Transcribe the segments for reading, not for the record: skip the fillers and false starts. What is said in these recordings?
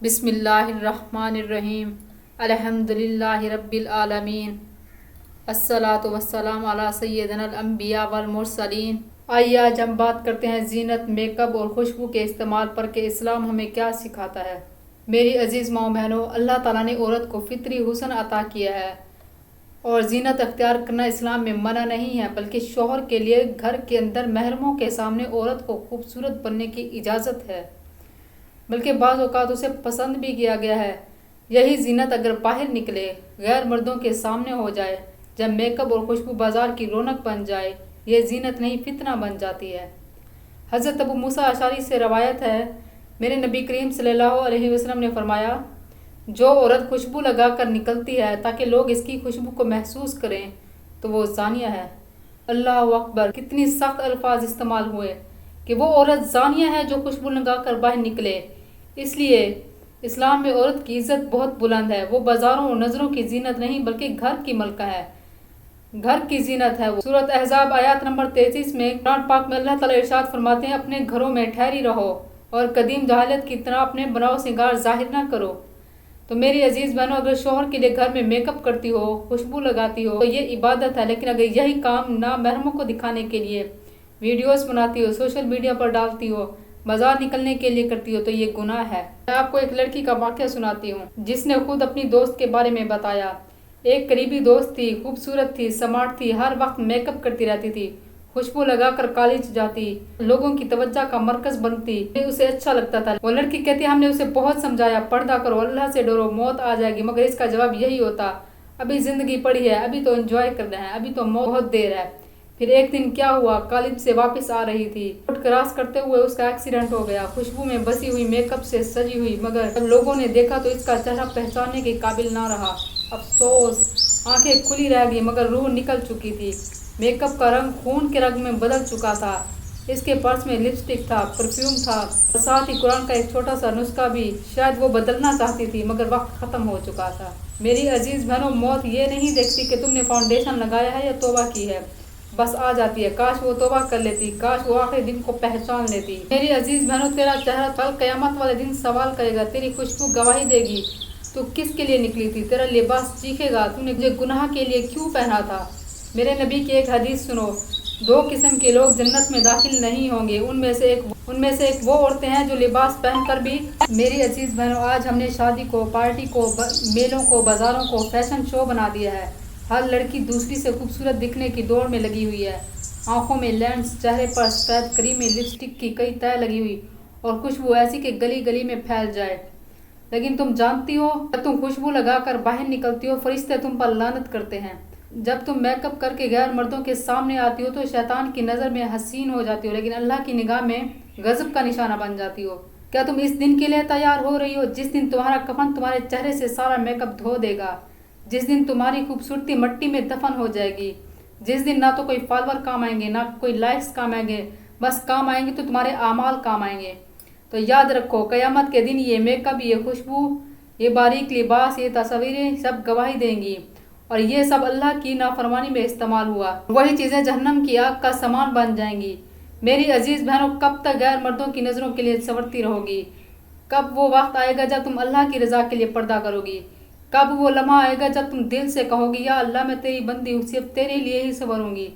بسم اللہ الرحمن الرحیم الحمدللہ رب العالمین الصلاۃ والسلام علی سیدنا الانبیاء والمرسلین۔ آئیے آج ہم بات کرتے ہیں زینت، میک اپ اور خوشبو کے استعمال پر کہ اسلام ہمیں کیا سکھاتا ہے۔ میری عزیز ماؤں بہنوں، اللہ تعالیٰ نے عورت کو فطری حسن عطا کیا ہے اور زینت اختیار کرنا اسلام میں منع نہیں ہے، بلکہ شوہر کے لیے گھر کے اندر محرموں کے سامنے عورت کو خوبصورت بننے کی اجازت ہے، بلکہ بعض اوقات اسے پسند بھی کیا گیا ہے۔ یہی زینت اگر باہر نکلے، غیر مردوں کے سامنے ہو جائے، جب میک اپ اور خوشبو بازار کی رونق بن جائے، یہ زینت نہیں فتنہ بن جاتی ہے۔ حضرت ابو موسیٰ اشعری سے روایت ہے، میرے نبی کریم صلی اللہ علیہ وسلم نے فرمایا، جو عورت خوشبو لگا کر نکلتی ہے تاکہ لوگ اس کی خوشبو کو محسوس کریں تو وہ زانیہ ہے۔ اللہ اکبر! کتنی سخت الفاظ استعمال ہوئے کہ وہ عورت زانیہ ہے جو خوشبو لگا کر باہر نکلے۔ اس لیے اسلام میں عورت کی عزت بہت بلند ہے۔ وہ بازاروں اور نظروں کی زینت نہیں بلکہ گھر کی ملکہ ہے، گھر کی زینت ہے۔ سورۃ احزاب آیات نمبر 33 میں قرآن پاک میں اللہ تعالیٰ ارشاد فرماتے ہیں، اپنے گھروں میں ٹھہری رہو اور قدیم جاہلیت کی طرح اپنے بناؤ سنگار ظاہر نہ کرو۔ تو میری عزیز بہنوں، اگر شوہر کے لیے گھر میں میک اپ کرتی ہو، خوشبو لگاتی ہو تو یہ عبادت ہے، لیکن اگر یہی کام نامحرموں کو دکھانے کے لیے ویڈیوز بناتی ہو، سوشل میڈیا پر ڈالتی ہو، بازار نکلنے کے لیے کرتی ہو تو یہ گناہ ہے۔ میں آپ کو ایک لڑکی کا واقعہ سناتی ہوں جس نے خود اپنی دوست کے بارے میں بتایا۔ ایک قریبی دوست تھی، خوبصورت تھی، سمارٹ تھی، ہر وقت میک اپ کرتی رہتی تھی، خوشبو لگا کر کالج جاتی، لوگوں کی توجہ کا مرکز بنتی، اسے اچھا لگتا تھا۔ وہ لڑکی کہتی، ہم نے اسے بہت سمجھایا، پردہ کرو، اللہ سے ڈرو، موت آ جائے گی، مگر اس کا جواب یہی ہوتا، ابھی زندگی پڑی ہے، ابھی تو انجوائے کرنا ہے، ابھی تو بہت دیر ہے۔ پھر ایک دن کیا ہوا، کالج سے واپس آ رہی تھی، روڈ کراس کرتے ہوئے اس کا ایکسیڈنٹ ہو گیا، خوشبو میں بسی ہوئی، میک اپ سے سجی ہوئی، مگر جب لوگوں نے دیکھا تو اس کا چہرہ پہچاننے کے قابل نہ رہا۔ افسوس! آنکھیں کھلی رہ گئی مگر روح نکل چکی تھی۔ میک اپ کا رنگ خون کے رنگ میں بدل چکا تھا، اس کے پرس میں لپسٹک تھا، پرفیوم تھا، اور ساتھ ہی قرآن کا ایک چھوٹا سا نسخہ بھی۔ شاید وہ بدلنا چاہتی تھی مگر وقت ختم ہو چکا تھا۔ میری عزیز بہنوں، موت یہ نہیں دیکھتی کہ تم نے فاؤنڈیشن لگایا ہے یا توبہ کی ہے، بس آ جاتی ہے۔ کاش وہ توبہ کر لیتی، کاش وہ آخری دن کو پہچان لیتی۔ میری عزیز بہنوں، تیرا چہرہ کل قیامت والے دن سوال کرے گا، تیری خوشبو گواہی دے گی، تو کس کے لیے نکلی تھی، تیرا لباس چیخے گا، تو نے مجھے گناہ کے لیے کیوں پہنا تھا۔ میرے نبی کی ایک حدیث سنو، دو قسم کے لوگ جنت میں داخل نہیں ہوں گے، ان میں سے ایک وہ عورتیں ہیں جو لباس پہن کر بھی۔ میری عزیز بہنوں، آج ہم نے شادی کو، پارٹی کو، میلوں کو، بازاروں کو فیشن شو بنا دیا ہے۔ ہر لڑکی دوسری سے خوبصورت دکھنے کی دوڑ میں لگی ہوئی ہے، آنکھوں میں لینس، چہرے پر سفید کریمیں، لپسٹک کی کئی تہہ لگی ہوئی، اور خوشبو ایسی کہ گلی گلی میں پھیل جائے۔ لیکن تم جانتی ہو، جب تم خوشبو لگا کر باہر نکلتی ہو، فرشتے تم پر لعنت کرتے ہیں۔ جب تم میک اپ کر کے غیر مردوں کے سامنے آتی ہو تو شیطان کی نظر میں حسین ہو جاتی ہو، لیکن اللہ کی نگاہ میں غضب کا نشانہ بن جاتی ہو۔ کیا تم اس دن کے لیے تیار ہو رہی ہو جس دن تمہارا کفن تمہارے چہرے سے سارا میک اپ دھو دے گا، جس دن تمہاری خوبصورتی مٹی میں دفن ہو جائے گی، جس دن نہ تو کوئی فالوور کام آئیں گے، نہ کوئی لائکس کام آئیں گے، بس کام آئیں گے تو تمہارے اعمال کام آئیں گے۔ تو یاد رکھو، قیامت کے دن یہ میک اپ، یہ خوشبو، یہ باریک لباس، یہ تصویریں سب گواہی دیں گی، اور یہ سب اللہ کی نافرمانی میں استعمال ہوا، وہی چیزیں جہنم کی آگ کا سامان بن جائیں گی۔ میری عزیز بہنوں، کب تک غیر مردوں کی نظروں کے لیے سنورتی رہو گی؟ کب وہ وقت آئے گا جب تم اللہ کی رضا کے لیے پردہ کرو گی؟ کب وہ لمحہ آئے گا جب تم دل سے کہو گی، یا اللہ میں تیری بندی ہوں، صرف تیرے لیے ہی سنوروں گی،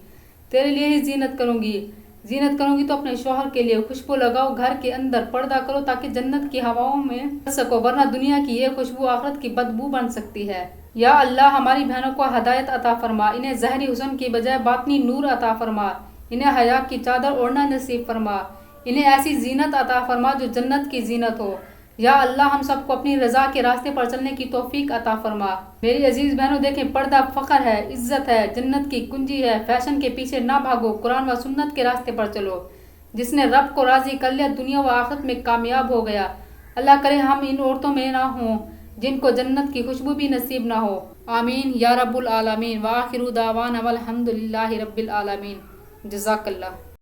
تیرے لیے ہی زینت کروں گی۔ زینت کروں گی تو اپنے شوہر کے لیے خوشبو لگاؤ، گھر کے اندر پردہ کرو تاکہ جنت کی ہواؤں میں چل سکو، ورنہ دنیا کی یہ خوشبو آخرت کی بدبو بن سکتی ہے۔ یا اللہ، ہماری بہنوں کو ہدایت عطا فرما، انہیں ظاہری حسن کی بجائے باطنی نور عطا فرما، انہیں حیا کی چادر اوڑھنا نصیب فرما، انہیں ایسی زینت عطا فرما جو جنت کی زینت ہو۔ یا اللہ، ہم سب کو اپنی رضا کے راستے پر چلنے کی توفیق عطا فرما۔ میری عزیز بہنوں، دیکھیں، پردہ فخر ہے، عزت ہے، جنت کی کنجی ہے۔ فیشن کے پیچھے نہ بھاگو، قرآن و سنت کے راستے پر چلو۔ جس نے رب کو راضی کر لیا، دنیا و آخرت میں کامیاب ہو گیا۔ اللہ کرے ہم ان عورتوں میں نہ ہوں جن کو جنت کی خوشبو بھی نصیب نہ ہو۔ آمین یا رب العالمین۔ وآخر دعوانا والحمد للہ رب العالمین۔ جزاک اللہ۔